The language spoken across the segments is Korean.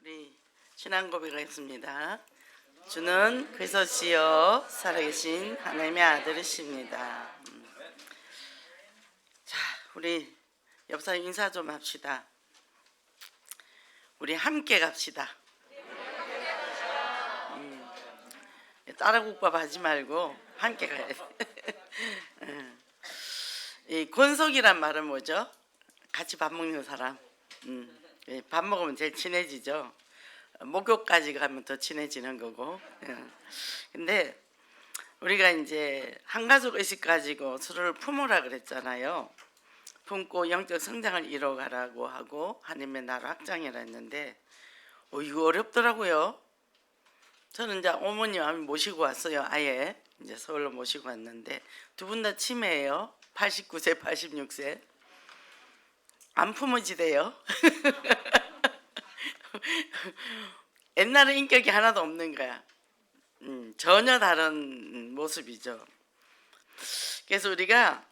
우리 신앙 고백하겠습니다. 주는 그리스도시요 살아계신 하나님의 아들이십니다. 자, 우리 옆사람 인사 좀 합시다. 우리 함께 갑시다. 따라국밥 하지 말고 함께 가야 돼. 이 권속이란 말은 뭐죠? 같이 밥 먹는 사람. 밥 먹으면 제일 친해지죠. 목욕까지 가면 더 친해지는 거고. 근데 우리가 이제 한가족 의식 가지고 서로를 품으라 그랬잖아요. 품고 영적 성장을 이뤄가라고 하고 하나님의 나라 확장이라 했는데 이거 어렵더라고요. 저는 이제 어머님 모시고 왔어요. 아예 이제 서울로 모시고 왔는데 두 분 다 치매예요. 89세, 86세. 안 품어지대요. 옛날에 인격이 하나도 없는 거야. 전혀 다른 모습이죠. 그래서 우리가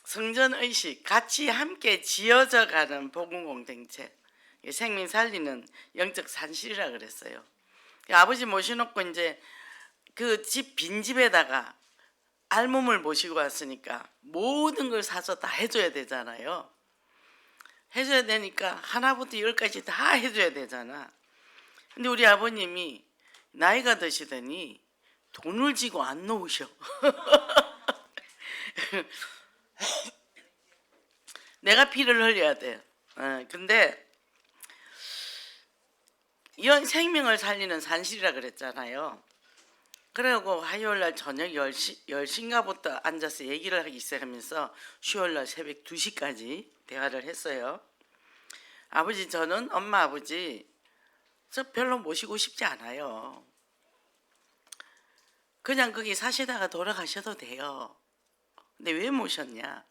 성전의식 같이 함께 지어져 가는 복음공동체, 생명 살리는 영적 산실이라 그랬어요. 아버지 모셔놓고 이제 그 집 빈집에다가 알몸을 모시고 왔으니까 모든 걸 사서 다 해줘야 되잖아요. 해줘야 되니까 하나부터 열까지 다 해줘야 되잖아. 근데 우리 아버님이 나이가 드시더니 돈을 쥐고 안 놓으셔. 내가 피를 흘려야 돼. 근데 이런 생명을 살리는 산실이라 그랬잖아요. 그러고 화요일날 저녁 10시인가부터 앉아서 얘기를 하기 시작하면서 수요일날 새벽 2시까지 대화를 했어요. 아버지, 저는 엄마 아버지 저 별로 모시고 싶지 않아요. 그냥 거기 사시다가 돌아가셔도 돼요. 근데 왜 모셨냐?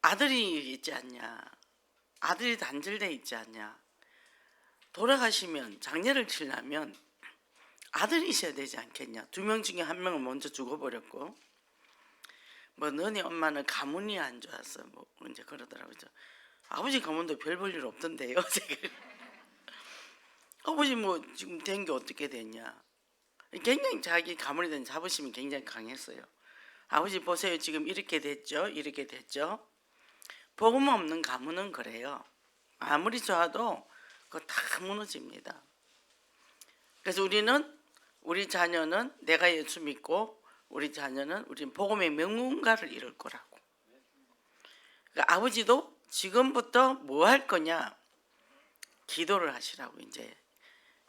아들이 있지 않냐? 아들이 단절돼 있지 않냐? 돌아가시면 장례를 치려면 아들이 있어야 되지 않겠냐? 2명 중에 1명은 먼저 죽어버렸고, 뭐 너네 엄마는 가문이 안 좋았어, 뭐 이제 그러더라고요. 아버지 가문도 별 볼 일 없던데요. 아버지 뭐 지금 된 게 어떻게 됐냐? 굉장히 자기 가문에 대한 자부심이 굉장히 강했어요. 아버지 보세요, 지금 이렇게 됐죠, 이렇게 됐죠. 복음 없는 가문은 그래요. 아무리 좋아도 그거 다 무너집니다. 그래서 우리 자녀는 내가 예수 믿고 우리 자녀는 우리 복음의 명문가를 이룰 거라고. 그러니까 아버지도 지금부터 뭐 할 거냐? 기도를 하시라고 이제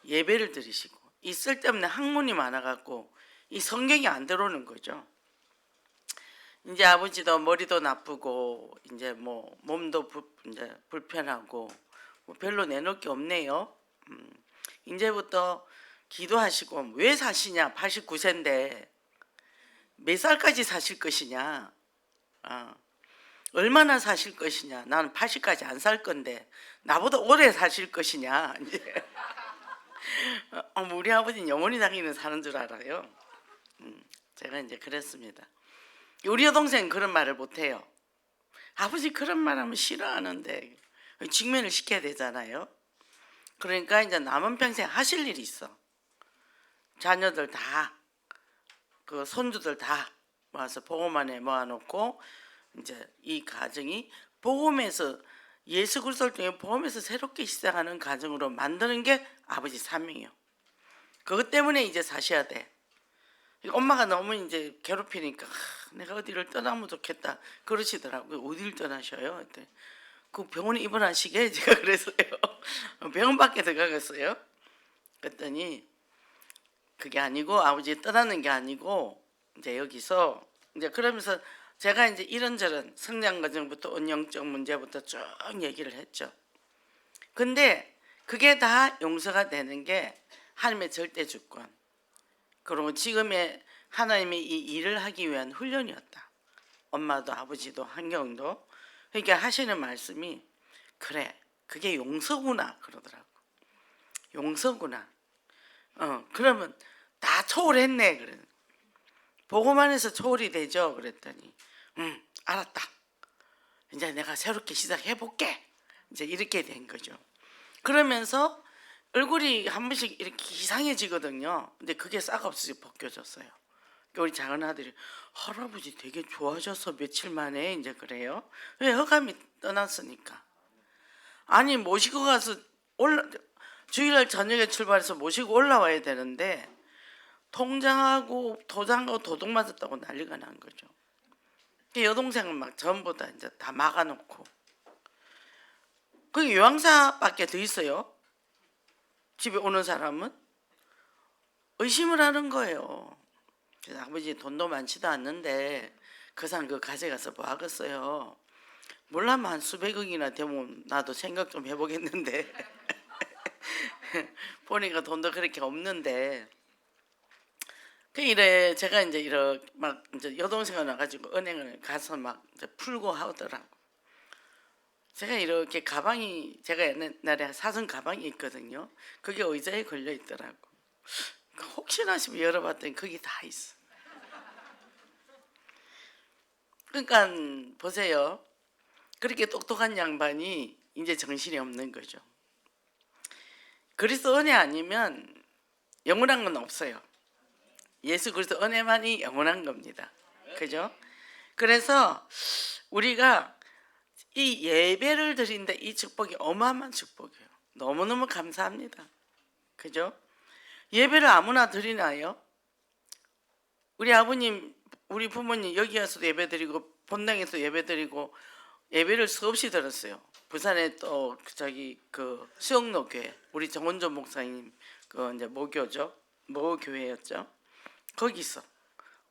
예배를 드리시고, 이 쓸데없는 학문이 많아갖고 이 성경이 안 들어오는 거죠. 이제 아버지도 머리도 나쁘고 이제 뭐 몸도 이제 불편하고 뭐 별로 내놓을 게 없네요. 이제부터 기도하시고, 왜 사시냐? 89세인데 몇 살까지 사실 것이냐? 얼마나 사실 것이냐? 나는 80까지 안 살 건데 나보다 오래 사실 것이냐? 이제 우리 아버지는 영원히 당기는 사는 줄 알아요. 제가 이제 그랬습니다. 우리 여동생은 그런 말을 못해요. 아버지 그런 말하면 싫어하는데 직면을 시켜야 되잖아요. 그러니까 이제 남은 평생 하실 일이 있어. 자녀들 다, 그 손주들 다 모아서 복음 안에 모아놓고 이제 이 가정이 복음에서, 예수 그리스도를 통해 복음에서 새롭게 시작하는 가정으로 만드는 게 아버지 사명이요. 그것 때문에 이제 사셔야 돼. 엄마가 너무 이제 괴롭히니까 내가 어디를 떠나면 좋겠다 그러시더라고요. 어디를 떠나셔요? 그 병원에 입원하시게 제가 그랬어요. 병원 밖에 들어가겠어요? 그랬더니 그게 아니고, 아버지 떠나는 게 아니고 이제 여기서 이제 그러면서 제가 이제 이런저런 성장 과정부터 영적 문제부터 쭉 얘기를 했죠. 근데 그게 다 용서가 되는 게 하나님의 절대 주권, 그리고 지금의 하나님의 이 일을 하기 위한 훈련이었다. 엄마도 아버지도 한경도. 그러니까 하시는 말씀이, 그래 그게 용서구나 그러더라고. 용서구나. 그러면 다 초월했네. 그래. 복음만 해서 초월이 되죠. 그랬더니 알았다. 이제 내가 새롭게 시작해볼게. 이제 이렇게 된 거죠. 그러면서 얼굴이 한 번씩 이렇게 이상해지거든요. 근데 그게 싹 없이 벗겨졌어요. 우리 작은 아들이 할아버지 되게 좋아져서 며칠 만에 이제 그래요. 왜 허감이 떠났으니까. 아니 모시고 가서 주일날 저녁에 출발해서 모시고 올라와야 되는데 통장하고 도장하고 도둑 맞았다고 난리가 난 거죠. 여동생은 막 전부 다 이제 다 막아놓고 그 요양사밖에 더 있어요. 집에 오는 사람은 의심을 하는 거예요. 그래서 아버지 돈도 많지도 않는데 그 사람 그 가져가서 뭐 하겠어요. 몰라면 한 수백억이나 되면 나도 생각 좀 해보겠는데 보니까 돈도 그렇게 없는데 그 이래 제가 이제 이렇게 막 이제 여동생을 나가지고 은행을 가서 막 이제 풀고 하더라고. 제가 이렇게 가방이 제가 옛날에 사둔 가방이 있거든요. 그게 의자에 걸려 있더라고. 혹시나 싶어 열어봤더니 거기 다 있어. 그러니까 보세요. 그렇게 똑똑한 양반이 이제 정신이 없는 거죠. 그리스도 은혜 아니면 영원한 건 없어요. 예수 그리스도 은혜만이 영원한 겁니다. 그죠? 그래서 우리가 이 예배를 드린다 이 축복이 어마어마한 축복이에요. 너무너무 감사합니다. 그죠? 예배를 아무나 드리나요? 우리 아버님, 우리 부모님 여기 와서도 예배 드리고 본당에서 예배 드리고 예배를 수없이 들었어요. 부산에 또 저기 그 수영로 교회 우리 정원조 목사님 그 이제 모교죠. 모교회였죠. 거기서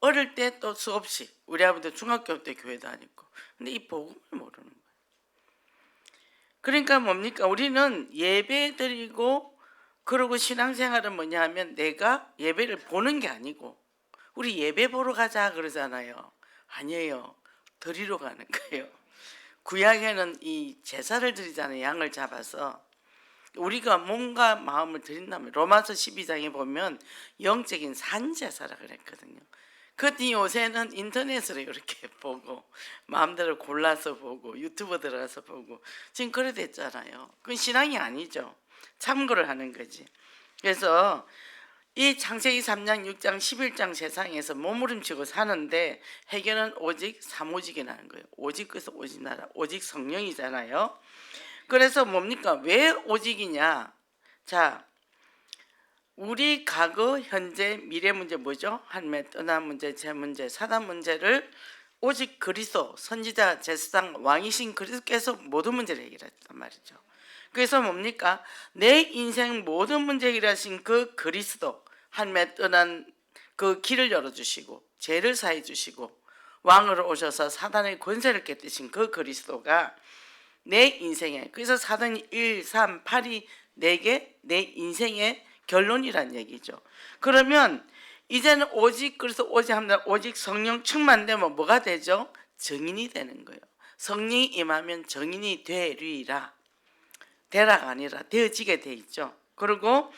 어릴 때 또 수없이 우리 아버지 중학교 때 교회 다니고 근데 이 복음을 모르는 거예요. 그러니까 뭡니까? 우리는 예배 드리고 그러고 신앙생활은 뭐냐 하면 내가 예배를 보는 게 아니고 우리 예배 보러 가자 그러잖아요. 아니에요. 드리러 가는 거예요. 구약에는 이 제사를 드리잖아요. 양을 잡아서 우리가 몸과 마음을 드린다면 로마서 12장에 보면 영적인 산제사라 그랬거든요. 그랬더니 요새는 인터넷으로 이렇게 보고 마음대로 골라서 보고 유튜브 들어가서 보고 지금 그래 됐잖아요. 그건 신앙이 아니죠. 참고를 하는 거지. 그래서 이 창세기 3장 6장 11장 세상에서 몸부림치고 사는데 해결은 오직 사무직이라는 거예요. 오직 그래서 오직 나라 오직 성령이잖아요. 그래서 뭡니까? 왜 오직이냐? 자, 우리 과거, 현재, 미래 문제 뭐죠? 할매, 떠난 문제, 재 문제, 사단 문제를 오직 그리스도, 선지자, 제사장, 왕이신 그리스도께서 모든 문제를 해결했단 말이죠. 그래서 뭡니까? 내 인생 모든 문제 해결하신 그 그리스도, 할매, 떠난 그 길을 열어주시고 죄를 사해 주시고 왕으로 오셔서 사단의 권세를 깨뜨신 그 그리스도가 내 인생에 그래서 사단이 1, 3, 8이 4개 내 인생의 결론이란 얘기죠. 그러면 이제는 오직 그래서 오직 합니다. 오직 성령 충만되면 뭐가 되죠? 정인이 되는 거예요. 성령이 임하면 정인이 되리라. 되라가 아니라 되어지게 돼 있죠. 그리고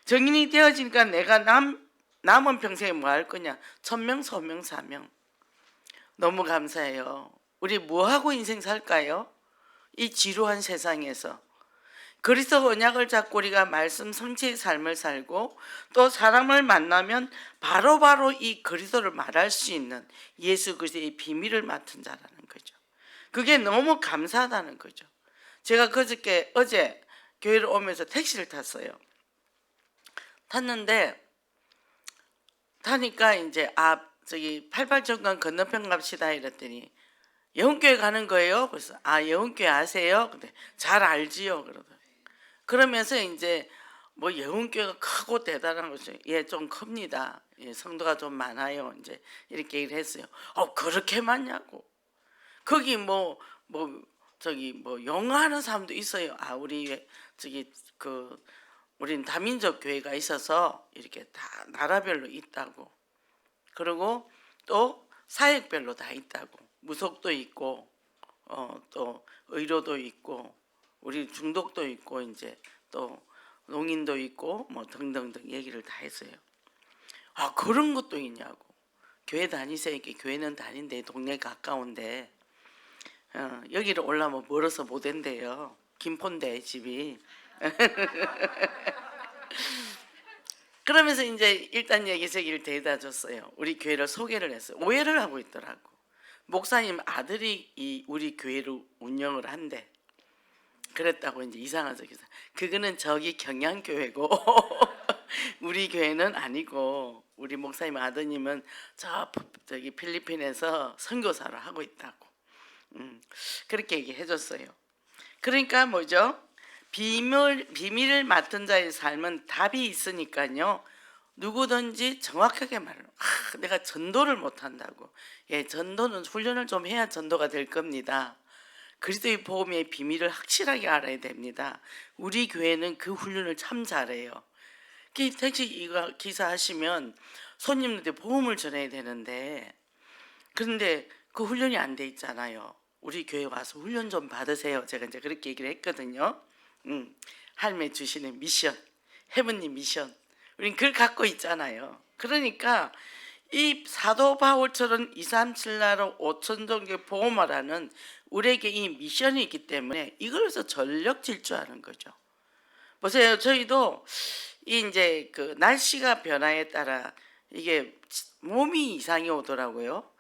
정인이 되어지니까 내가 남은 평생에 뭐 할 거냐? 천명, 소명, 사명. 너무 감사해요. 우리 뭐 하고 인생 살까요? 이 지루한 세상에서 그리스도 언약을 잡고 우리가 말씀 성취의 삶을 살고 또 사람을 만나면 바로바로 이 그리스도를 말할 수 있는 예수 그리스도의 비밀을 맡은 자라는 거죠. 그게 너무 감사하다는 거죠. 제가 어제 교회를 오면서 택시를 탔어요. 탔는데 타니까 이제 저기 88정강 건너편 갑시다 이랬더니 예원교회 가는 거예요. 그래서 예원교회 아세요? 근데 잘 알지요. 그러면서 이제 뭐 예원교회가 크고 대단한 거죠. 예, 좀 큽니다. 예, 성도가 좀 많아요. 이제 이렇게 얘기를 했어요. 그렇게 많냐고. 거기 저기 영어하는 사람도 있어요. 우리 저기 우린 다민족 교회가 있어서 이렇게 다 나라별로 있다고. 그리고 또 사역별로 다 있다고. 무속도 있고 또 의료도 있고 우리 중독도 있고 이제 또 농인도 있고 뭐 등등등 얘기를 다 했어요. 그런 것도 있냐고. 교회 다니세요. 교회는 다닌데 동네 가까운데 여기를 올라면 멀어서 못 온대요. 김포인데 집이. 그러면서 이제 일단 얘기세기를 대다 줬어요. 우리 교회를 소개를 했어요. 오해를 하고 있더라고. 목사님 아들이 우리 교회를 운영을 한대. 그랬다고 이제 이상하죠. 그거는 저기 경양교회고 우리 교회는 아니고 우리 목사님 아드님은 저기 필리핀에서 선교사를 하고 있다고. 그렇게 얘기해 줬어요. 그러니까 뭐죠? 비밀을 맡은 자의 삶은 답이 있으니까요. 누구든지 정확하게 말을. 내가 전도를 못한다고. 예, 전도는 훈련을 좀 해야 전도가 될 겁니다. 그리스도의 복음의 비밀을 확실하게 알아야 됩니다. 우리 교회는 그 훈련을 참 잘해요. 택시 이거 기사 하시면 손님들한테 복음을 전해야 되는데, 그런데 그 훈련이 안 돼 있잖아요. 우리 교회 와서 훈련 좀 받으세요. 제가 이제 그렇게 얘기를 했거든요. 하나님의 주시는 미션, 해븐님 미션, 우린 그걸 갖고 있잖아요. 그러니까 이 사도 바울처럼 237나라 5천 종교 복음화라는 우리에게 이 미션이 있기 때문에 이걸로서 전력 질주하는 거죠. 보세요. 저희도 이제 그 날씨가 변화에 따라 이게 몸이 이상이 오더라고요.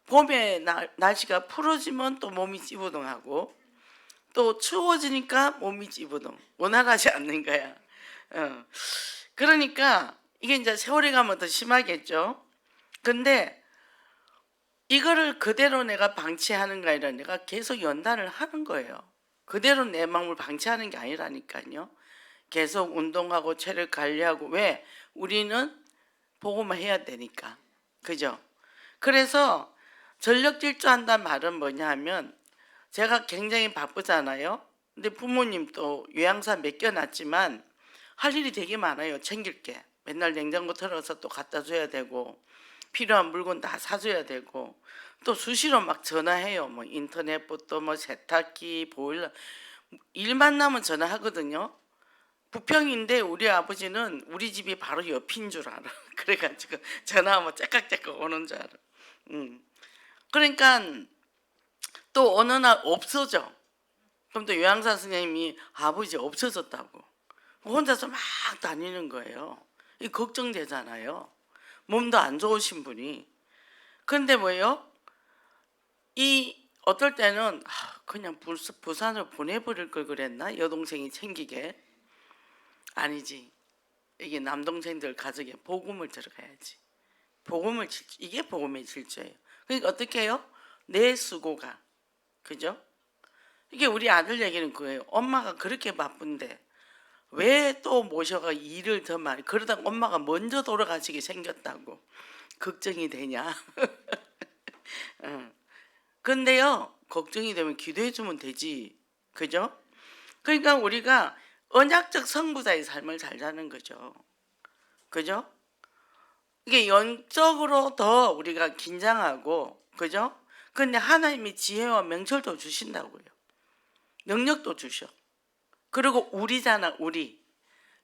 봄에 날씨가 풀어지면 또 몸이 찌부둥하고, 또 추워지니까 몸이 찌부둥, 원활하지 않는 거야. 그러니까 이게 이제 세월이 가면 더 심하겠죠. 근데 이거를 그대로 내가 방치하는 게 아니라 내가 계속 연단을 하는 거예요. 그대로 내 마음을 방치하는 게 아니라니까요. 계속 운동하고 체력 관리하고. 왜? 우리는 복음을 해야 되니까. 그죠? 그래서 전력 질주한다는 말은 뭐냐 하면, 제가 굉장히 바쁘잖아요. 근데 부모님 또 요양사 맡겨놨지만 할 일이 되게 많아요. 챙길 게. 맨날 냉장고 털어서 또 갖다 줘야 되고, 필요한 물건 다 사줘야 되고, 또 수시로 막 전화해요. 뭐 인터넷부터 뭐 세탁기, 보일러, 일만 나면 전화하거든요. 부평인데 우리 아버지는 우리 집이 바로 옆인 줄 알아. 그래가지고 전화하면 째깍째깍 오는 줄 알아. 그러니까 또 어느 날 없어져. 그럼 또 요양사 선생님이 아버지 없어졌다고 혼자서 막 다니는 거예요. 이 걱정되잖아요. 몸도 안 좋으신 분이. 그런데 뭐예요? 이 어떨 때는 그냥 부산으로 보내버릴 걸 그랬나? 여동생이 챙기게. 아니지. 이게 남동생들 가족에 복음을 들어가야지. 복음을 질주, 이게 복음의 질주예요. 그러니까 어떻게 해요? 내 수고가. 그죠? 이게 우리 아들 얘기는 그거예요. 엄마가 그렇게 바쁜데 왜 또 모셔가 일을 더 많이, 그러다 엄마가 먼저 돌아가시게 생겼다고 걱정이 되냐. 근데요, 걱정이 되면 기도해 주면 되지. 그죠? 그러니까 우리가 언약적 성부자의 삶을 잘 사는 거죠. 그죠? 이게 영적으로 더 우리가 긴장하고, 그죠? 근데 하나님이 지혜와 명철도 주신다고요. 능력도 주셔. 그리고 우리잖아, 우리.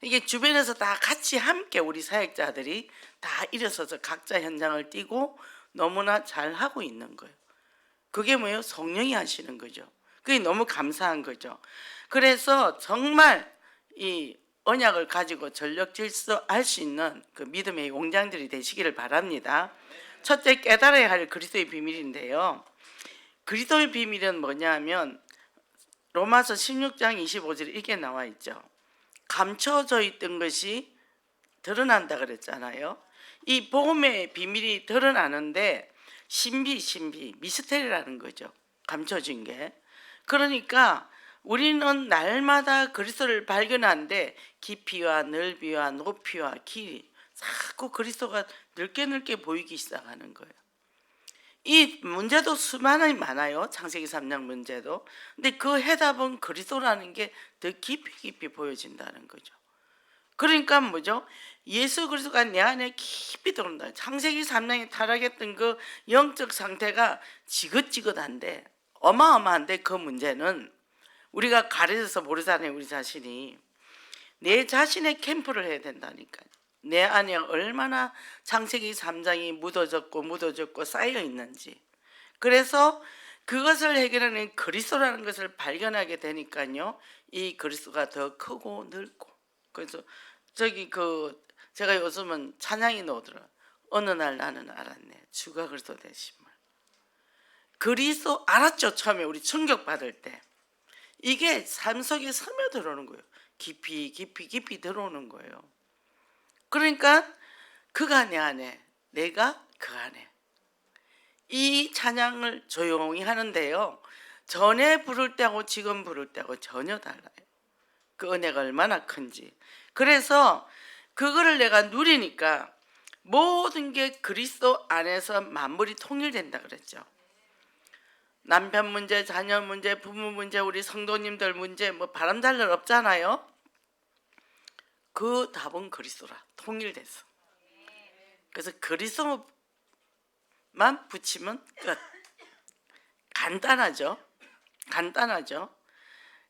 이게 주변에서 다 같이 함께 우리 사역자들이 다 일어서서 각자 현장을 띄고 너무나 잘 하고 있는 거예요. 그게 뭐예요? 성령이 하시는 거죠. 그게 너무 감사한 거죠. 그래서 정말 이 언약을 가지고 전력 질서할 수 있는 그 믿음의 용장들이 되시기를 바랍니다. 첫째, 깨달아야 할 그리스도의 비밀인데요. 그리스도의 비밀은 뭐냐면 로마서 16장 25절에 이게 나와 있죠. 감춰져 있던 것이 드러난다 그랬잖아요. 이 복음의 비밀이 드러나는데 신비, 미스테리라는 거죠. 감춰진 게. 그러니까 우리는 날마다 그리스도를 발견하는데 깊이와 넓이와 높이와 길이 자꾸 그리스도가 넓게 보이기 시작하는 거예요. 이 문제도 수많이 많아요. 창세기 3장 문제도. 근데 그 해답은 그리스도라는 게 더 깊이 보여진다는 거죠. 그러니까 뭐죠? 예수 그리스도가 내 안에 깊이 들어온다. 창세기 3장에 타락했던 그 영적 상태가 지긋지긋한데 어마어마한데, 그 문제는 우리가 가려져서 모르잖아요. 우리 자신이. 내 자신의 캠프를 해야 된다니까요. 내 안에 얼마나 창세기 3장이 묻어졌고 쌓여 있는지. 그래서 그것을 해결하는 그리스도라는 것을 발견하게 되니까요, 이 그리스도가 더 크고 넓고. 그래서 제가 요즘은 찬양이 나오더라. 어느 날 나는 알았네, 주가 그리스도 되심을. 그리스도 알았죠. 처음에 우리 충격 받을 때 이게 삶 속에 스며들어오는 거예요. 깊이 깊이 깊이 들어오는 거예요. 그러니까 그가 내 안에, 내가 그 안에. 이 찬양을 조용히 하는데요, 전에 부를 때하고 지금 부를 때하고 전혀 달라요. 그 은혜가 얼마나 큰지. 그래서 그거를 내가 누리니까 모든 게 그리스도 안에서 만물이 통일된다 그랬죠. 남편 문제, 자녀 문제, 부모 문제, 우리 성도님들 문제, 뭐 바람잘 일 없잖아요. 그 답은 그리스도라. 통일됐어. 그래서 그리스도만 붙이면 끝. 간단하죠. 간단하죠.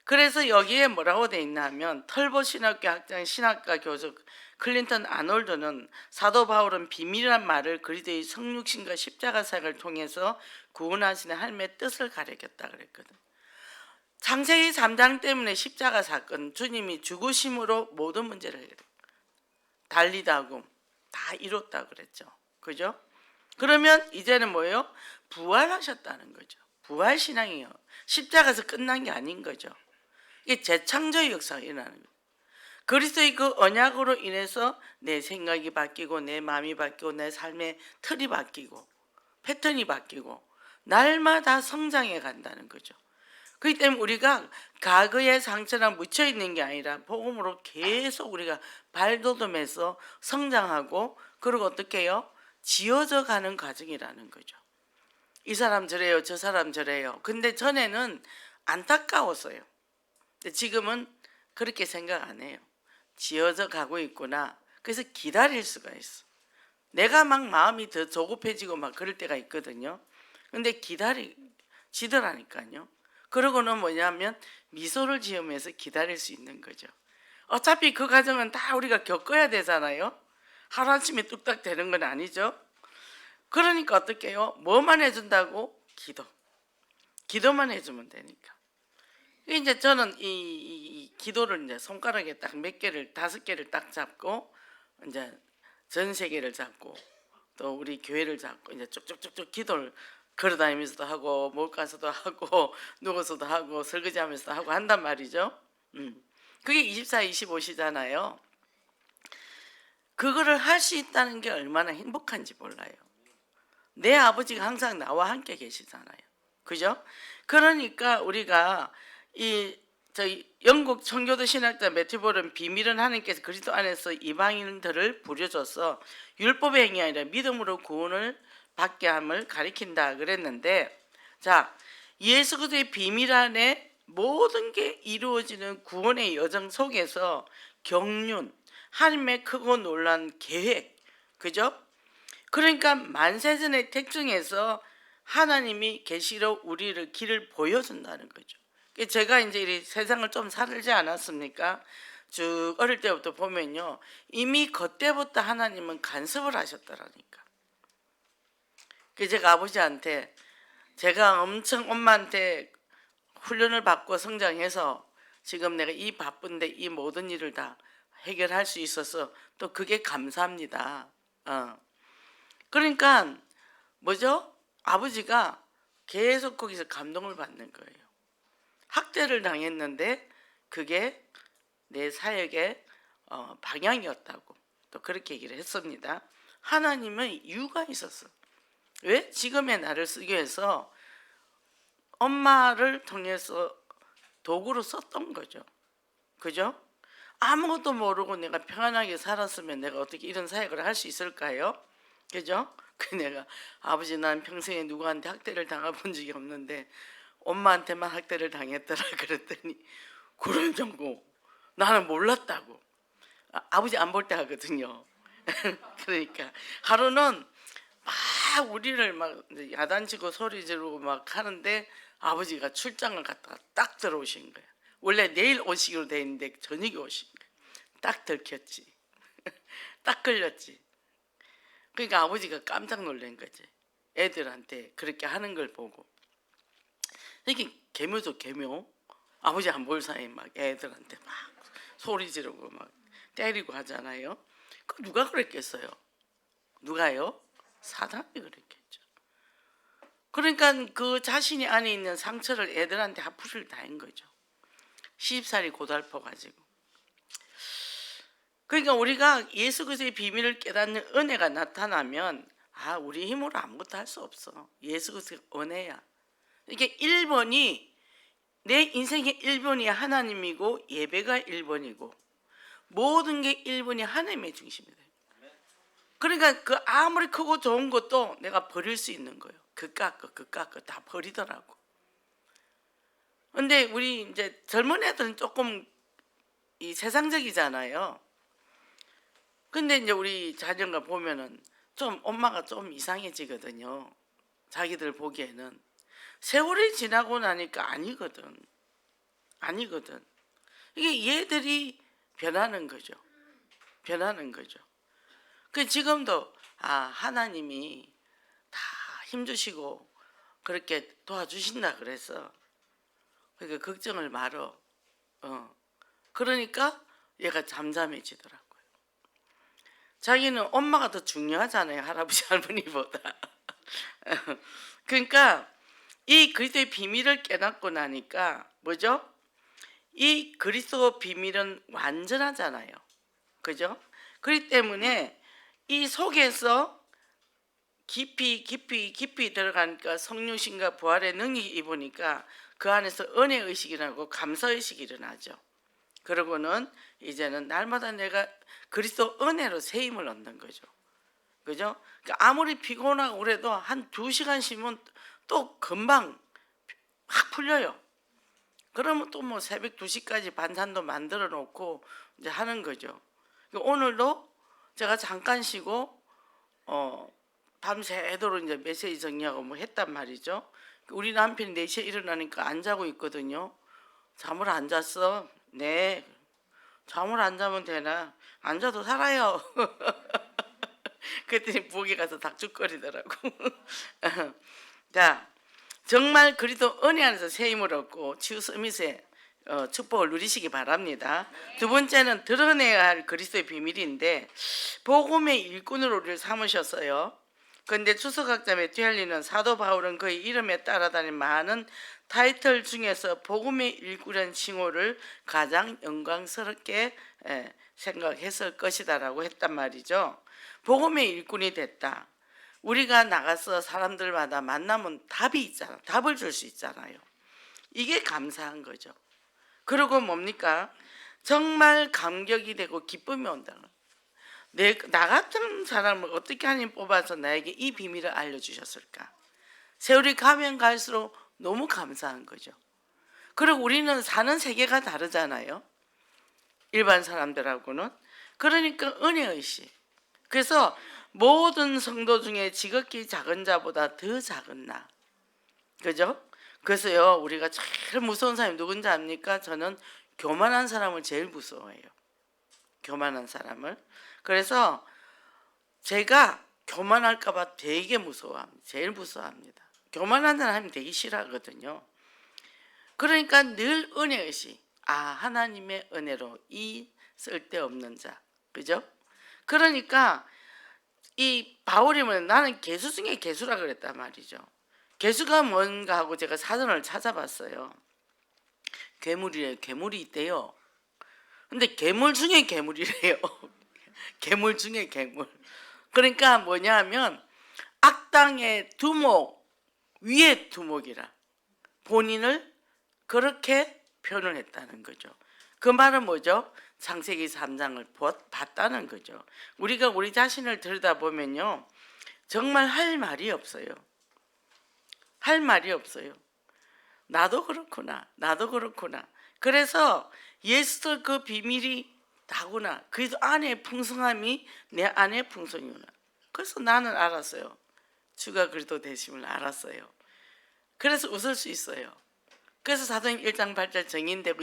그래서 여기에 뭐라고 돼 있나 하면, 털보 신학교 학장 신학과 교수 클린턴 아놀드는 사도 바울은 비밀이란 말을 그리스도의 성육신과 십자가 사역을 통해서 구원하시는 하나님의 뜻을 가리켰다 그랬거든. 창세기 3장 때문에 십자가 사건, 주님이 죽으심으로 모든 문제를 해결해. 달리다고 다 이뤘다 그랬죠. 그죠? 그러면 이제는 뭐예요? 부활하셨다는 거죠. 부활신앙이에요. 십자가에서 끝난 게 아닌 거죠. 이게 재창조의 역사가 일어나는 거예요. 그리스도의 그 언약으로 인해서 내 생각이 바뀌고 내 마음이 바뀌고 내 삶의 틀이 바뀌고 패턴이 바뀌고 날마다 성장해 간다는 거죠. 그렇기 때문에 우리가 과거의 상처랑 묻혀 있는 게 아니라 복음으로 계속 우리가 발돋움해서 성장하고, 그리고 어떻게 해요? 지어져 가는 과정이라는 거죠. 이 사람 저래요, 저 사람 저래요. 근데 전에는 안타까웠어요. 근데 지금은 그렇게 생각 안 해요. 지어져 가고 있구나. 그래서 기다릴 수가 있어. 내가 막 마음이 더 조급해지고 막 그럴 때가 있거든요. 근데 지더라니까요. 그러고는 뭐냐면 미소를 지으면서 기다릴 수 있는 거죠. 어차피 그 과정은 다 우리가 겪어야 되잖아요. 하루아침에 뚝딱 되는 건 아니죠. 그러니까 어떻게 해요? 뭐만 해준다고? 기도만 해주면 되니까. 이제 저는 이 기도를 이제 손가락에 딱 몇 개를, 5개를 딱 잡고, 이제 전 세계를 잡고 또 우리 교회를 잡고 이제 쭉쭉쭉쭉 기도를 걸어다니면서도 하고 못 가서도 하고 누워서도 하고 설거지하면서도 하고 한단 말이죠. 그게 24, 25시잖아요. 그거를 할 수 있다는 게 얼마나 행복한지 몰라요. 내 아버지가 항상 나와 함께 계시잖아요. 그죠? 그러니까 우리가 저희 영국 청교도 신학자 매튜볼은 비밀은 하나님께서 그리스도 안에서 이방인들을 부려줘서 율법의 행위 아니라 믿음으로 구원을 받게 함을 가리킨다 그랬는데, 자, 예수 그리스도의 비밀 안에 모든 게 이루어지는 구원의 여정 속에서 경륜, 하나님의 크고 놀란 계획, 그죠? 그러니까 만세전의 특징에서 하나님이 계시로 우리를 길을 보여준다는 거죠. 제가 이제 이 세상을 좀 살지 않았습니까? 쭉 어릴 때부터 보면요, 이미 그때부터 하나님은 간섭을 하셨더라니까. 제가 아버지한테, 제가 엄청 엄마한테 훈련을 받고 성장해서 지금 내가 이 바쁜데 이 모든 일을 다 해결할 수 있어서 또 그게 감사합니다. 그러니까 뭐죠? 아버지가 계속 거기서 감동을 받는 거예요. 학대를 당했는데 그게 내 사역의 방향이었다고 또 그렇게 얘기를 했습니다. 하나님은 이유가 있었어. 왜? 지금의 나를 쓰기 위해서 엄마를 통해서 도구로 썼던 거죠. 그죠? 아무것도 모르고 내가 평안하게 살았으면 내가 어떻게 이런 사역을 할 수 있을까요? 그죠? 내가 아버지, 난 평생에 누구한테 학대를 당해본 적이 없는데 엄마한테만 학대를 당했더라 그랬더니, 그런 정보 나는 몰랐다고. 아버지 안 볼 때 하거든요. 그러니까 하루는 막 우리를 막 야단치고 소리 지르고 막 하는데 아버지가 출장을 갔다가 딱 들어오신 거야. 원래 내일 오시기로 돼 있는데 저녁에 오신 거야. 딱 들켰지. 딱 걸렸지. 그러니까 아버지가 깜짝 놀란 거지. 애들한테 그렇게 하는 걸 보고. 이게 계묘죠, 계묘. 아버지 안 볼 사이에 막 애들한테 막 소리 지르고 막 때리고 하잖아요. 그 누가 그랬겠어요? 누가요? 사단이 그랬겠죠. 그러니까 그 자신이 안에 있는 상처를 애들한테 화풀이를 다 한 거죠. 시집살이 고달퍼 가지고. 그러니까 우리가 예수 그리스도의 비밀을 깨닫는 은혜가 나타나면 우리 힘으로 아무것도 할 수 없어. 예수 그리스도의 은혜야. 이게 1번이 내 인생의 1번이 하나님이고 예배가 1번이고 모든 게 1번이 하나님의 중심이다. 그러니까 그 아무리 크고 좋은 것도 내가 버릴 수 있는 거예요. 그깟 거 다 버리더라고. 근데 우리 이제 젊은 애들은 조금 이 세상적이잖아요. 근데 이제 우리 자녀가 보면은 좀 엄마가 좀 이상해지거든요. 자기들 보기에는 세월이 지나고 나니까 아니거든. 이게 얘들이 변하는 거죠. 그 지금도 하나님이 다 힘주시고 그렇게 도와주신다 그래서 그러니까 걱정을 말어. 그러니까 얘가 잠잠해지더라고요. 자기는 엄마가 더 중요하잖아요, 할아버지 할머니보다. 그러니까 이 그리스도의 비밀을 깨닫고 나니까 뭐죠? 이 그리스도 비밀은 완전하잖아요. 그죠? 그렇기 때문에 이 속에서 깊이 들어가니까 성령신과 부활의 능력이 입으니까 그 안에서 은혜의식이 일어나고 감사의식이 일어나죠. 그러고는 이제는 날마다 내가 그리스도 은혜로 세임을 얻는 거죠. 그죠? 그러니까 아무리 피곤하고 그래도 한 2시간 쉬면 또 금방 확 풀려요. 그러면 또 뭐 새벽 2시까지 반찬도 만들어 놓고 이제 하는 거죠. 오늘도 제가 잠깐 쉬고 밤새도록 이제 메시지 정리하고 뭐 했단 말이죠. 우리 남편이 4시에 일어나니까 안 자고 있거든요. 잠을 안 잤어? 네. 잠을 안 자면 되나? 안 자도 살아요. 그랬더니 부엌에 가서 닥죽거리더라고. 자, 정말 그리스도 은혜 안에서 세임을 얻고 치유 서밋의 축복을 누리시기 바랍니다. 두 번째는 드러내야 할 그리스도의 비밀인데 복음의 일꾼으로 우리를 삼으셨어요. 그런데 추석학자 매튜 헨리는 사도 바울은 그의 이름에 따라다니는 많은 타이틀 중에서 복음의 일꾼이라는 칭호를 가장 영광스럽게 생각했을 것이다라고 했단 말이죠. 복음의 일꾼이 됐다. 우리가 나가서 사람들마다 만나면 답이 있잖아. 답을 줄 수 있잖아요. 이게 감사한 거죠. 그리고 뭡니까? 정말 감격이 되고 기쁨이 온다는 거예요. 나 같은 사람을 어떻게 하나님 뽑아서 나에게 이 비밀을 알려주셨을까? 세월이 가면 갈수록 너무 감사한 거죠. 그리고 우리는 사는 세계가 다르잖아요. 일반 사람들하고는. 그러니까 은혜의식. 그래서 모든 성도 중에 지극히 작은 자보다 더 작은 나. 그죠? 그래서요, 우리가 제일 무서운 사람이 누군지 압니까? 저는 교만한 사람을 제일 무서워해요. 교만한 사람을. 그래서 제가 교만할까봐 되게 무서워합니다. 제일 무서워합니다. 교만한 사람이 되게 싫어하거든요. 그러니까 늘 은혜의식. 하나님의 은혜로 이 쓸데없는 자. 그죠? 그러니까 이 바울이 나는 개수 중에 개수라 그랬단 말이죠. 개수가 뭔가 하고 제가 사전을 찾아봤어요. 괴물이래요. 괴물이 있대요. 근데 괴물 중에 괴물이래요. 괴물 중에 괴물. 그러니까 뭐냐 하면 악당의 두목 위에 두목이라 본인을 그렇게 표현을 했다는 거죠. 그 말은 뭐죠? 창세기 3장을 봤다는 거죠. 우리가 우리 자신을 들여다보면요, 정말 할 말이 없어요. 할 말이 없어요. 나도 그렇구나. 그래서 예수도 그 비밀이 나구나. 그래서 안에 풍성함이 내 안에 풍성이구나. 그래서 나는 알았어요. 주가 그리스도 되심을 알았어요. 그래서 웃을 수 있어요. 그래서 사도행 1장 8절 정인되고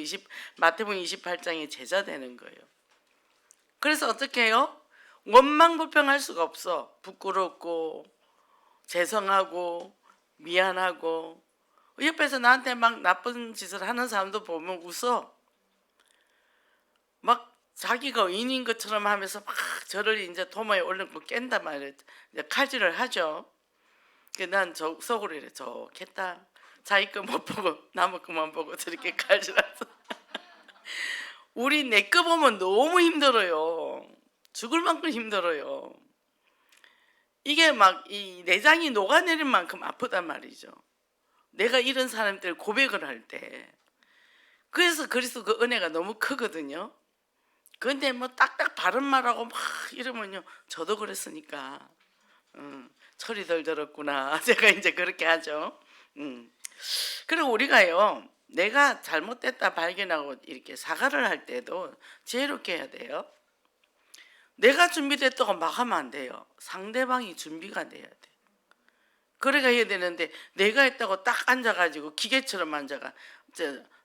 마태복음 28장에 제자 되는 거예요. 그래서 어떻게 해요? 원망불평할 수가 없어. 부끄럽고 죄송하고 미안하고 옆에서 나한테 막 나쁜 짓을 하는 사람도 보면 웃어. 막 자기가 의인인 것처럼 하면서 막 저를 이제 도마에 올려놓고 깬단 말이에요. 이제 칼질을 하죠. 난 속으로 이래, 좋겠다. 자기 거 못 보고 남의 거만 보고 저렇게 칼질하서. 우리 내 거 보면 너무 힘들어요. 죽을 만큼 힘들어요. 이게 막 이 내장이 녹아내릴 만큼 아프단 말이죠. 내가 이런 사람들 고백을 할 때. 그래서 그리스도 그 은혜가 너무 크거든요. 근데 뭐 딱딱 바른 말하고 막 이러면요, 저도 그랬으니까 철이 덜 들었구나. 제가 이제 그렇게 하죠. 그리고 우리가요, 내가 잘못됐다 발견하고 이렇게 사과를 할 때도 지혜롭게 해야 돼요. 내가 준비됐다고 막 하면 안 돼요. 상대방이 준비가 돼야 돼. 그래가 해야 되는데 내가 했다고 딱 앉아가지고 기계처럼 앉아가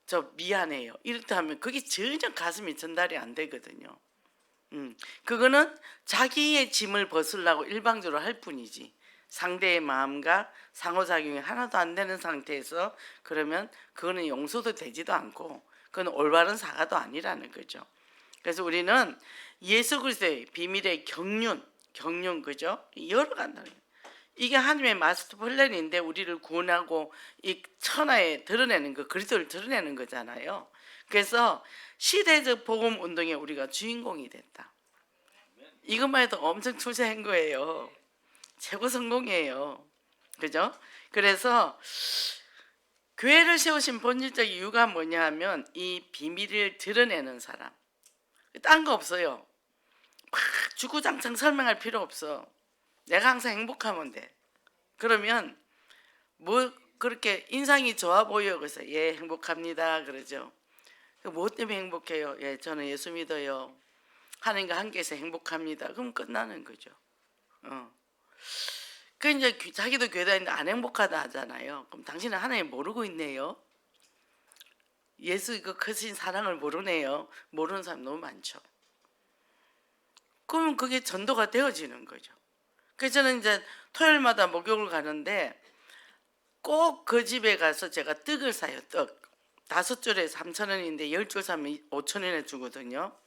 저 미안해요 이렇게 하면 그게 전혀 가슴이 전달이 안 되거든요. 그거는 자기의 짐을 벗으려고 일방적으로 할 뿐이지 상대의 마음과 상호작용이 하나도 안 되는 상태에서 그러면 그거는 용서도 되지도 않고 그건 올바른 사과도 아니라는 거죠. 그래서 우리는 예수 그리스도의 비밀의 경륜 그죠? 열어간다는 거예요. 이게 하나님의 마스터 플랜인데 우리를 구원하고 이 천하에 드러내는 거, 그리스도를 드러내는 거잖아요. 그래서 시대적 복음 운동에 우리가 주인공이 됐다. 이것만 해도 엄청 투자한 거예요. 최고 성공이에요. 그죠? 그래서 교회를 세우신 본질적 이유가 뭐냐 하면 이 비밀을 드러내는 사람. 딴 거 없어요. 막 주구장창 설명할 필요 없어. 내가 항상 행복하면 돼. 그러면 뭐 그렇게 인상이 좋아 보여. 그래서 예 행복합니다 그러죠. 뭐 때문에 행복해요? 예 저는 예수 믿어요. 하나님과 함께해서 행복합니다. 그럼 끝나는 거죠. 그 이제 자기도 교회 다니는데 안 행복하다 하잖아요. 그럼 당신은 하나님 모르고 있네요. 예수 그 크신 사랑을 모르네요. 모르는 사람 너무 많죠. 그러면 그게 전도가 되어지는 거죠. 그래서 저는 이제 토요일마다 목욕을 가는데 꼭 그 집에 가서 제가 떡을 사요. 떡 5줄에 3,000원인데 10줄 사면 5,000원에 주거든요.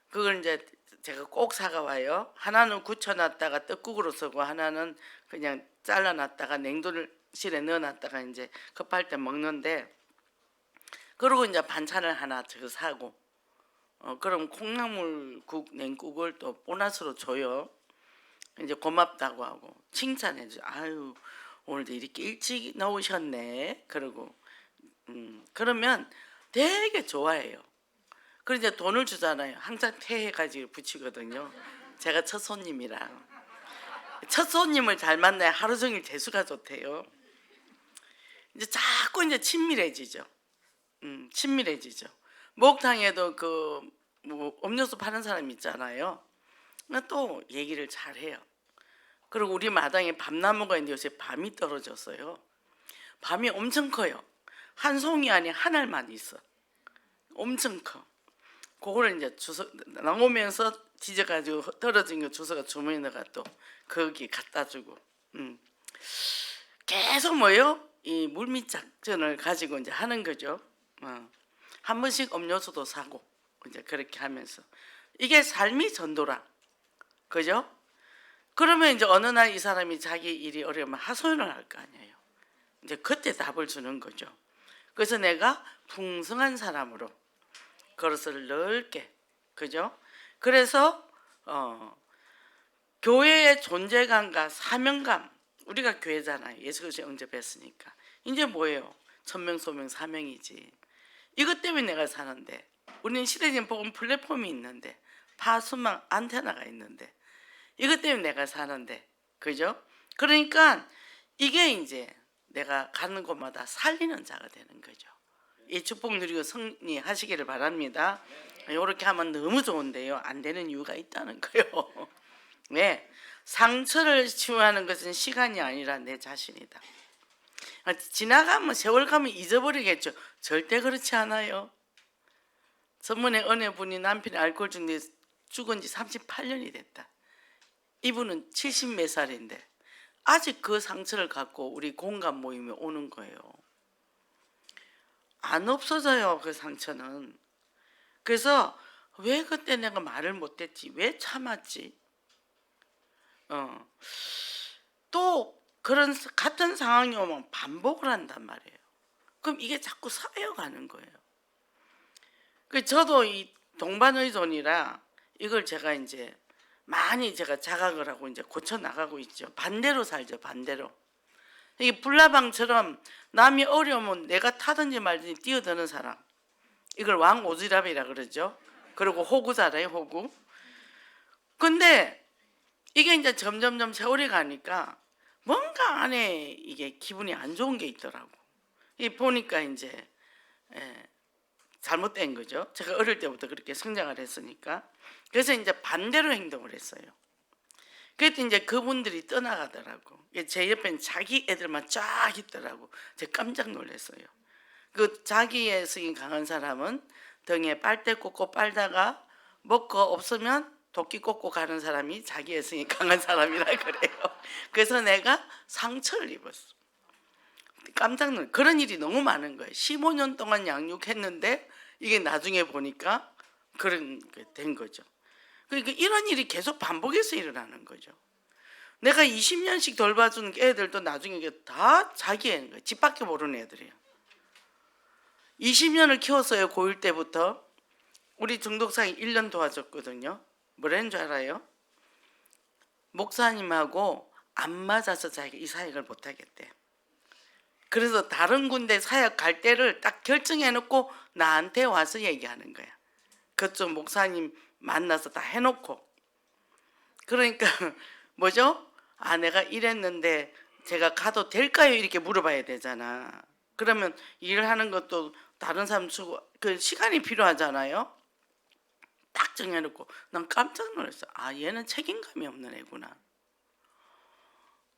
그걸 이제 제가 꼭 사가 와요. 하나는 굳혀놨다가 떡국으로 쓰고 하나는 그냥 잘라놨다가 냉동실에 넣어놨다가 이제 급할 때 먹는데, 그리고 이제 반찬을 하나 더 사고 그럼 콩나물국 냉국을 또 보너스로 줘요. 이제 고맙다고 하고 칭찬해줘. 아유 오늘도 이렇게 일찍 나오셨네. 그러고 그러면 되게 좋아해요. 그리고 이제 돈을 주잖아요. 항상 퇴해가지고 붙이거든요. 제가 첫 손님이랑 첫 손님을 잘 만나야 하루 종일 재수가 좋대요. 이제 자꾸 이제 친밀해지죠. 친밀해지죠. 목욕탕에도 뭐 음료수 파는 사람 있잖아요. 또 얘기를 잘해요. 그리고 우리 마당에 밤나무가 있는데 요새 밤이 떨어졌어요. 밤이 엄청 커요. 한 송이 안에 한 알만 있어. 엄청 커. 그거를 이제 나오면서 지져가지고 떨어진 거 주워가 주머니에 넣어가 또 거기 갖다 주고. 계속 뭐요? 이 물밑 작전을 가지고 이제 하는 거죠. 한 번씩 음료수도 사고 이제 그렇게 하면서 이게 삶이 전도라. 그죠? 그러면 이제 어느 날 이 사람이 자기 일이 어려우면 하소연을 할 거 아니에요. 이제 그때 답을 주는 거죠. 그래서 내가 풍성한 사람으로 그릇을 넓게, 그죠? 그래서 교회의 존재감과 사명감, 우리가 교회잖아요. 예수 그리스도에 영접했으니까. 이제 뭐예요? 천명소명 사명이지. 이것 때문에 내가 사는데, 우리는 시대적인 복음 플랫폼이 있는데, 파수망 안테나가 있는데, 이것 때문에 내가 사는데, 그죠? 그러니까 이게 이제 내가 가는 곳마다 살리는 자가 되는 거죠. 이 축복 누리고 승리하시기를 바랍니다. 이렇게 하면 너무 좋은데요. 안 되는 이유가 있다는 거예요. 왜? 상처를 치유하는 것은 시간이 아니라 내 자신이다. 지나가면 세월 가면 잊어버리겠죠. 절대 그렇지 않아요. 전문의 은혜분이 남편이 알코올 중에 죽은 지 38년이 됐다. 이분은 70몇 살인데 아직 그 상처를 갖고 우리 공감 모임에 오는 거예요. 안 없어져요, 그 상처는. 그래서 왜 그때 내가 말을 못했지? 왜 참았지? 또 그런 같은 상황이 오면 반복을 한단 말이에요. 그럼 이게 자꾸 쌓여가는 거예요. 그 저도 이 동반의존이라 이걸 제가 이제 많이 제가 자각을 하고 이제 고쳐 나가고 있죠. 반대로 살죠, 반대로. 이 불나방처럼 남이 어려우면 내가 타든지 말든지 뛰어드는 사람. 이걸 왕오지랖이라 그러죠. 그리고 호구잖아요, 호구. 근데 이게 이제 점점점 세월이 가니까 뭔가 안에 이게 기분이 안 좋은 게 있더라고. 이 보니까 이제 잘못된 거죠. 제가 어릴 때부터 그렇게 성장을 했으니까. 그래서 이제 반대로 행동을 했어요. 그랬더니 이제 그분들이 떠나가더라고. 제 옆에는 자기 애들만 쫙 있더라고. 제가 깜짝 놀랐어요. 그 자기의 성이 강한 사람은 등에 빨대 꽂고 빨다가 먹고 없으면 도끼 꽂고 가는 사람이 자기의 성이 강한 사람이라 그래요. 그래서 내가 상처를 입었어. 깜짝 놀랐어요. 그런 일이 너무 많은 거예요. 15년 동안 양육했는데 이게 나중에 보니까 그런 게 된 거죠. 그러니까 이런 일이 계속 반복해서 일어나는 거죠. 내가 20년씩 돌봐준 애들도 나중에 이게 다 자기 애인 거예요. 집 밖에 모르는 애들이에요. 20년을 키웠어요. 고1 때부터. 우리 중독사에 1년 도와줬거든요. 뭐라는 줄 알아요? 목사님하고 안 맞아서 자기가 이 사역을 못 하겠대. 그래서 다른 군데 사역 갈 때를 딱 결정해놓고 나한테 와서 얘기하는 거야. 그쪽 목사님 만나서 다 해놓고. 그러니까 뭐죠? 아, 내가 이랬는데 제가 가도 될까요? 이렇게 물어봐야 되잖아. 그러면 일을 하는 것도 다른 사람 주고 그 시간이 필요하잖아요. 딱 정해놓고 난 깜짝 놀랐어. 아, 얘는 책임감이 없는 애구나.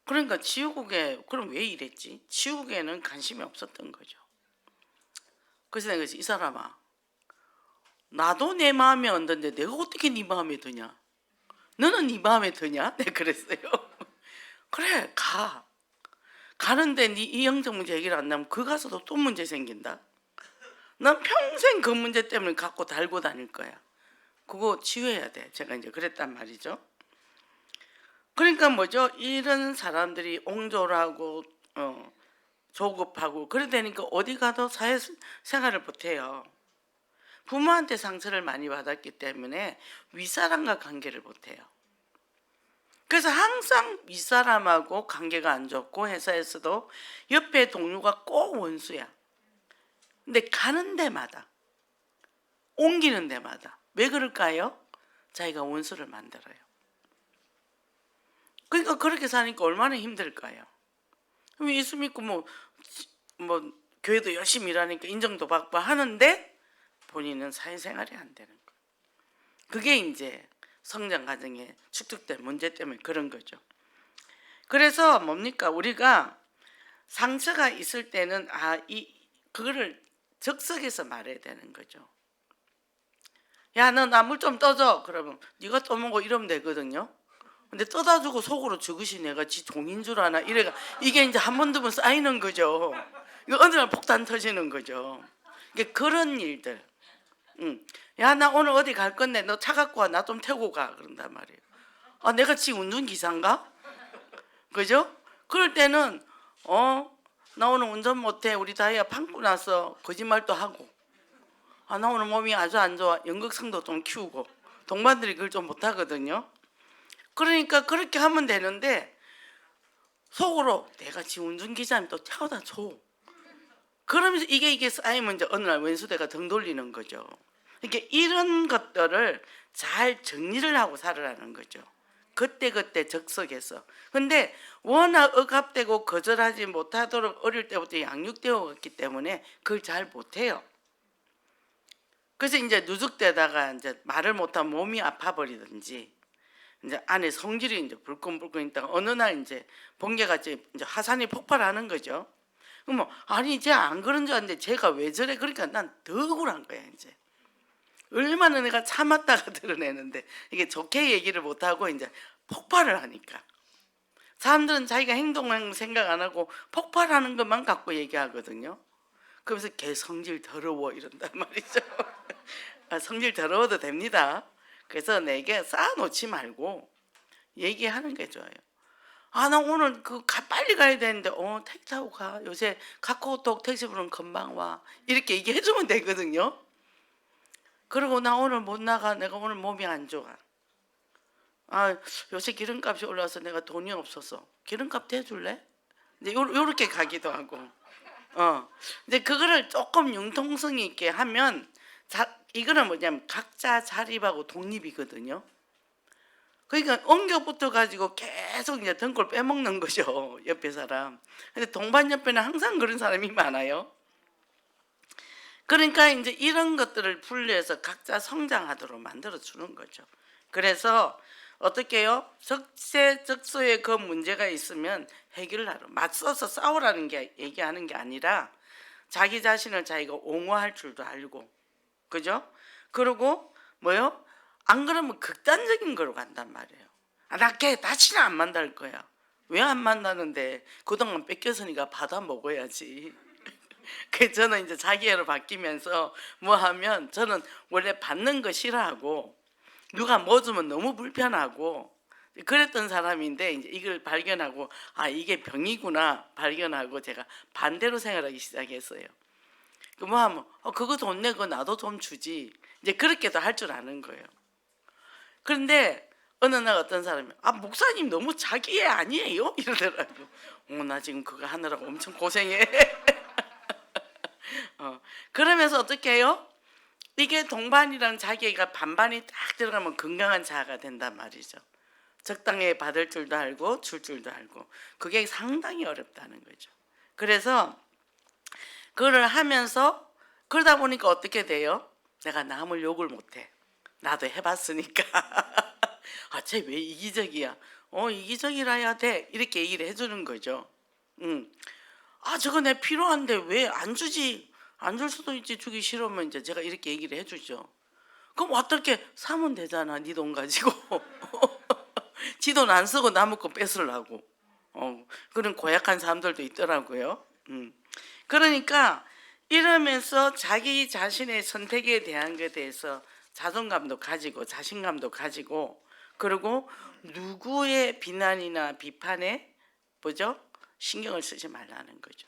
그러니까 지우국에 그럼 왜 이랬지? 지우국에는 관심이 없었던 거죠. 그래서 내가 이 사람아, 나도 내 마음에 안 드는데 내가 어떻게 네 마음에 드냐? 너는 네 마음에 드냐? 내가 그랬어요. 그래, 가. 가는데 네 이형적 문제 해결 안 나면 그 가서도 또 문제 생긴다. 난 평생 그 문제 때문에 갖고 달고 다닐 거야. 그거 치유해야 돼. 제가 이제 그랬단 말이죠. 그러니까 뭐죠? 이런 사람들이 옹졸하고 조급하고 그래 되니까 어디 가도 사회생활을 못해요. 부모한테 상처를 많이 받았기 때문에 윗사람과 관계를 못해요. 그래서 항상 윗사람하고 관계가 안 좋고 회사에서도 옆에 동료가 꼭 원수야. 근데 가는 데마다 옮기는 데마다 왜 그럴까요? 자기가 원수를 만들어요. 그러니까 그렇게 사니까 얼마나 힘들까요? 예수 믿고 뭐 교회도 열심히 일하니까 인정도 받고 하는데 본인은 사회생활이 안 되는 거예요. 그게 이제 성장 과정에 축적된 문제 때문에 그런 거죠. 그래서 뭡니까? 우리가 상처가 있을 때는 그거를 적석해서 말해야 되는 거죠. 야, 너 나 물 좀 떠줘. 그러면 네가 떠먹고 이러면 되거든요. 근데 떠다 주고 속으로 죽으시 내가 지 종인 줄 아나 이래가 이게 이제 한 번 두 번 쌓이는 거죠. 이거 어느 날 폭탄 터지는 거죠. 이게 그런 일들. 야, 나 오늘 어디 갈 건데 너 차 갖고 와. 나 좀 태우고 가. 그런단 말이에요. 아, 내가 지금 운전기사인가? 그죠? 그럴 때는 나 오늘 운전 못해. 우리 다이아 판고 나서 거짓말도 하고. 아, 나 오늘 몸이 아주 안 좋아. 연극성도 좀 키우고. 동반들이 그걸 좀 못하거든요. 그러니까 그렇게 하면 되는데 속으로 내가 지금 운전기사님 또 태워다 줘. 그러면서 이게 쌓이면 이제 어느 날 왼수대가 등 돌리는 거죠. 이렇게 이런 것들을 잘 정리를 하고 살아라는 거죠. 그때그때 적석해서. 근데 워낙 억압되고 거절하지 못하도록 어릴 때부터 양육되어 왔기 때문에 그걸 잘 못해요. 그래서 이제 누적되다가 이제 말을 못하면 몸이 아파버리든지 이제 안에 성질이 이제 불끈불끈 있다가 어느 날 이제 번개같이 이제 화산이 폭발하는 거죠. 그럼 아니 쟤 안 그런 줄 알았는데 쟤가 왜 저래? 그러니까 난 더 억울한 거야 이제. 얼마나 내가 참았다가 드러내는데 이게 좋게 얘기를 못하고 이제 폭발을 하니까 사람들은 자기가 행동하는 거 생각 안 하고 폭발하는 것만 갖고 얘기하거든요. 그러면서 걔 성질 더러워 이런단 말이죠. 성질 더러워도 됩니다. 그래서 내게 쌓아놓지 말고 얘기하는 게 좋아요. 나 오늘 빨리 가야 되는데 택시 타고 가. 요새 카카오톡 택시 부르면 금방 와. 이렇게 얘기해 주면 되거든요. 그리고 나 오늘 못 나가. 내가 오늘 몸이 안 좋아. 요새 기름값이 올라서 내가 돈이 없어서 기름값 대줄래? 이제 요렇게 가기도 하고. 이제 그거를 조금 융통성 있게 하면 이거는 뭐냐면 각자 자립하고 독립이거든요. 그러니까 엉겨붙어 가지고 계속 이제 등골 빼먹는 거죠, 옆에 사람. 근데 동반 옆에는 항상 그런 사람이 많아요. 그러니까 이제 이런 것들을 분리해서 각자 성장하도록 만들어 주는 거죠. 그래서 어떻게 해요? 적재적소에 그 문제가 있으면 해결하러 맞서서 싸우라는 게 얘기하는 게 아니라 자기 자신을 자기가 옹호할 줄도 알고, 그죠? 그리고 뭐요? 안 그러면 극단적인 거로 간단 말이에요. 나 걔 다시는 안 만날 거야. 왜 안 만나는데? 그동안 뺏겼으니까 받아 먹어야지. 그 저는 이제 자기애로 바뀌면서 뭐 하면 저는 원래 받는 거 싫어하고 누가 뭐 주면 너무 불편하고 그랬던 사람인데 이제 이걸 발견하고 이게 병이구나 발견하고 제가 반대로 생각하기 시작했어요. 뭐 하면 그거 돈 내고 나도 좀 주지. 이제 그렇게도 할 줄 아는 거예요. 그런데 어느 날 어떤 사람이 목사님 너무 자기애 아니에요? 이러더라고. 나 지금 그거 하느라고 엄청 고생해. 그러면서 어떻게 해요? 이게 동반이랑 자기가 반반이 딱 들어가면 건강한 자아가 된단 말이죠. 적당히 받을 줄도 알고 줄 줄도 알고. 그게 상당히 어렵다는 거죠. 그래서 그걸 하면서 그러다 보니까 어떻게 돼요? 내가 남을 욕을 못해. 나도 해봤으니까. 쟤 왜 이기적이야? 이기적이라 해야 돼. 이렇게 얘기를 해주는 거죠. 저거 내 필요한데 왜 안 주지? 안 줄 수도 있지. 주기 싫으면 이제 제가 이렇게 얘기를 해주죠. 그럼 어떻게 사면 되잖아. 네 돈 가지고. 지 돈 안 쓰고 남의 거 뺏으려고. 그런 고약한 사람들도 있더라고요. 그러니까 이러면서 자기 자신의 선택에 대한 것에 대해서 자존감도 가지고 자신감도 가지고 그리고 누구의 비난이나 비판에 뭐죠? 신경을 쓰지 말라는 거죠.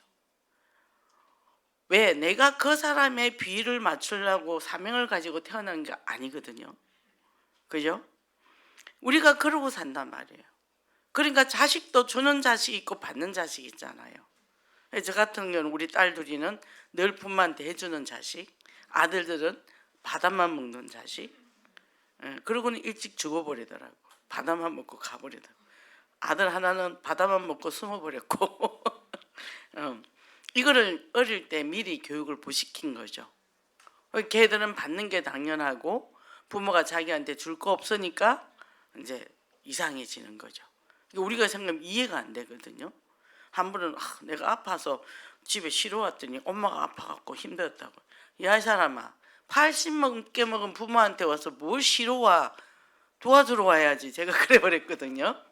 왜? 내가 그 사람의 비위를 맞추려고 사명을 가지고 태어난 게 아니거든요. 그죠? 우리가 그러고 산단 말이에요. 그러니까 자식도 주는 자식 있고 받는 자식 있잖아요. 저 같은 경우는 우리 딸 둘이는 늘 품만 대해주는 자식, 아들들은 바다만 먹는 자식. 그러고는 일찍 죽어버리더라고. 바다만 먹고 가버리더라고. 아들 하나는 바다만 먹고 숨어버렸고 이거를 어릴 때 미리 교육을 부시킨 거죠. 걔들은 받는 게 당연하고 부모가 자기한테 줄 거 없으니까 이제 이상해지는 거죠. 우리가 생각하면 이해가 안 되거든요. 한 번은 내가 아파서 집에 쉬러 왔더니 엄마가 아파갖고 힘들었다고. 야, 이 사람아, 80 넘게 먹은 부모한테 와서 뭘 쉬러 와? 도와주러 와야지. 제가 그래버렸거든요.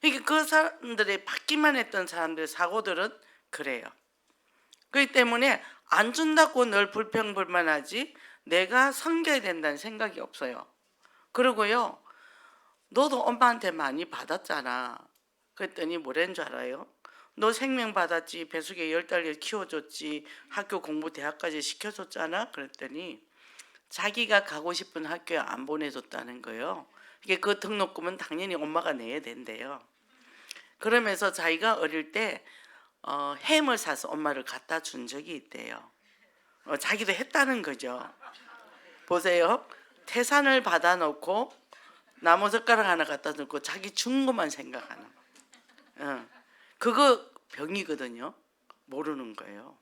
그러니까 그 사람들이 받기만 했던 사람들 사고들은 그래요. 그렇기 때문에 안 준다고 늘 불평불만하지 내가 섬겨야 된다는 생각이 없어요. 그리고요, 너도 엄마한테 많이 받았잖아. 그랬더니 뭐라는 줄 알아요? 너 생명 받았지, 배숙에 10달 키워줬지, 학교 공부 대학까지 시켜줬잖아. 그랬더니 자기가 가고 싶은 학교에 안 보내줬다는 거예요. 이게 그 등록금은 당연히 엄마가 내야 된대요. 그러면서 자기가 어릴 때 햄을 사서 엄마를 갖다 준 적이 있대요. 자기도 했다는 거죠. 보세요. 태산을 받아놓고 나무젓가락 하나 갖다 놓고 자기 준 것만 생각하는. 그거 병이거든요. 모르는 거예요.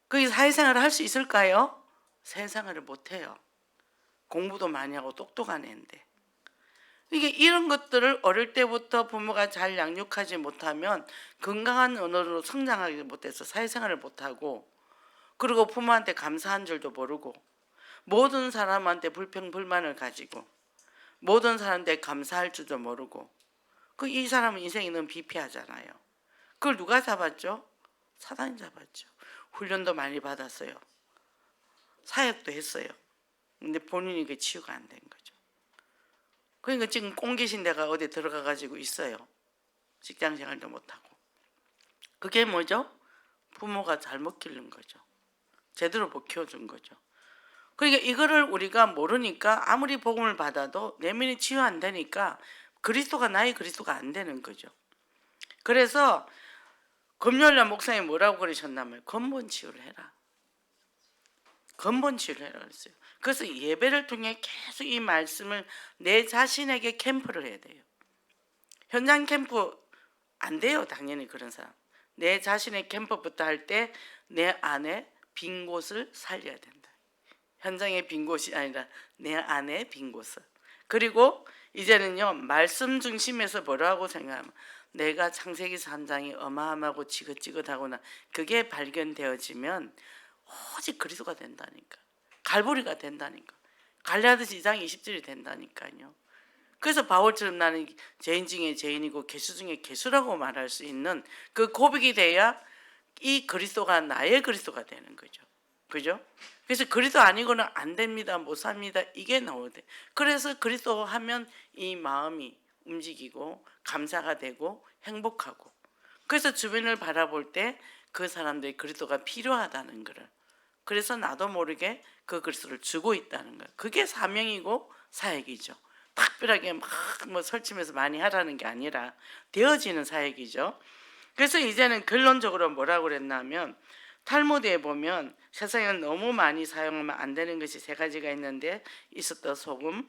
그 사회생활을 할 수 있을까요? 사회생활을 못해요. 공부도 많이 하고 똑똑한 애인데. 이게 이런 것들을 어릴 때부터 부모가 잘 양육하지 못하면 건강한 언어로 성장하지 못해서 사회생활을 못하고 그리고 부모한테 감사한 줄도 모르고 모든 사람한테 불평불만을 가지고 모든 사람한테 감사할 줄도 모르고 이 사람은 인생이 너무 비피하잖아요. 그걸 누가 잡았죠? 사단이 잡았죠. 훈련도 많이 받았어요. 사역도 했어요. 근데 본인이 그 치유가 안 된 거죠. 그러니까 지금 꽁계신 데가 어디 들어가 가지고 있어요. 직장 생활도 못하고. 그게 뭐죠? 부모가 잘못 기른 거죠. 제대로 못 키워준 거죠. 그러니까 이거를 우리가 모르니까 아무리 복음을 받아도 내면이 치유 안 되니까 그리스도가 나의 그리스도가 안 되는 거죠. 그래서 금요일날 목사님이 뭐라고 그러셨냐면 근본 치유를 해라. 근본 치유를 해라 그랬어요. 그래서 예배를 통해 계속 이 말씀을 내 자신에게 캠프를 해야 돼요. 현장 캠프 안 돼요. 당연히 그런 사람. 내 자신의 캠프부터 할 때 내 안에 빈 곳을 살려야 된다. 현장의 빈 곳이 아니라 내 안에 빈 곳을. 그리고 이제는요 말씀 중심에서 뭐라고 생각하면 내가 창세기 3장이 어마어마하고 지긋지긋하구나 그게 발견되어지면 오직 그리스도가 된다니까. 갈보리가 된다니까. 갈라디아서 2장 20절이 된다니까요. 그래서 바울처럼 나는 죄인 중에 죄인이고 개수 중에 개수라고 말할 수 있는 그 고백이 돼야 이 그리스도가 나의 그리스도가 되는 거죠. 그죠? 그래서 그리스도 아니고는 안 됩니다. 못 삽니다. 이게 나오야 돼. 그래서 그리스도 하면 이 마음이 움직이고 감사가 되고 행복하고 그래서 주변을 바라볼 때 그 사람들이 그리스도가 필요하다는 거를 그래서 나도 모르게 그 그리스도를 주고 있다는 거예요. 그게 사명이고 사역이죠. 특별하게 막 뭐 설치면서 많이 하라는 게 아니라 되어지는 사역이죠. 그래서 이제는 결론적으로 뭐라고 그랬냐면 탈무드에 보면 세상에 너무 많이 사용하면 안 되는 것이 세 가지가 있는데 있었던 소금,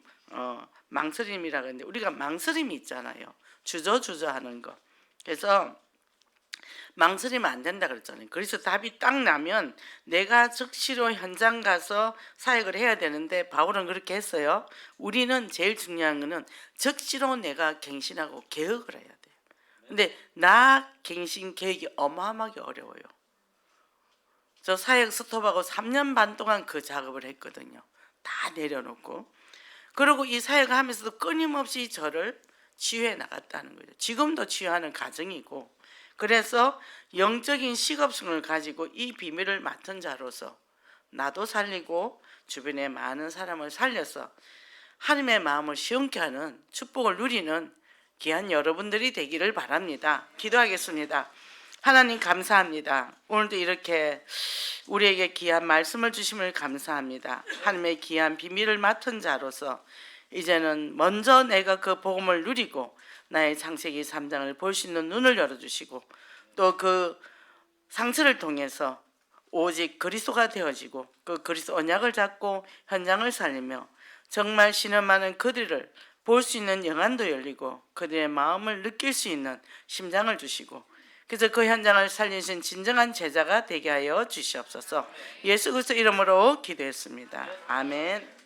망설임이라고 하는데 우리가 망설임이 있잖아요. 주저하는 거. 그래서 망설이면 안 된다 그랬잖아요. 그래서 답이 딱 나면 내가 즉시로 현장 가서 사역을 해야 되는데 바울은 그렇게 했어요. 우리는 제일 중요한 거는 즉시로 내가 갱신하고 개혁을 해야 돼요. 근데 나 갱신 개혁이 어마어마하게 어려워요. 저 사역 스톱하고 3년 반 동안 그 작업을 했거든요. 다 내려놓고. 그리고 이 사역을 하면서도 끊임없이 저를 치유해 나갔다는 거죠. 지금도 치유하는 과정이고 그래서 영적인 식업성을 가지고 이 비밀을 맡은 자로서 나도 살리고 주변의 많은 사람을 살려서 하나님의 마음을 시원케 하는 축복을 누리는 귀한 여러분들이 되기를 바랍니다. 기도하겠습니다. 하나님 감사합니다. 오늘도 이렇게 우리에게 귀한 말씀을 주심을 감사합니다. 하나님의 귀한 비밀을 맡은 자로서 이제는 먼저 내가 그 복음을 누리고 나의 창세기 3장을 볼 수 있는 눈을 열어주시고 또 그 상처를 통해서 오직 그리스도가 되어지고 그 그리스도 언약을 잡고 현장을 살리며 정말 신음하는 그들을 볼 수 있는 영안도 열리고 그들의 마음을 느낄 수 있는 심장을 주시고 그래서 그 현장을 살리신 진정한 제자가 되게 하여 주시옵소서. 예수 그리스도 이름으로 기도했습니다. 아멘.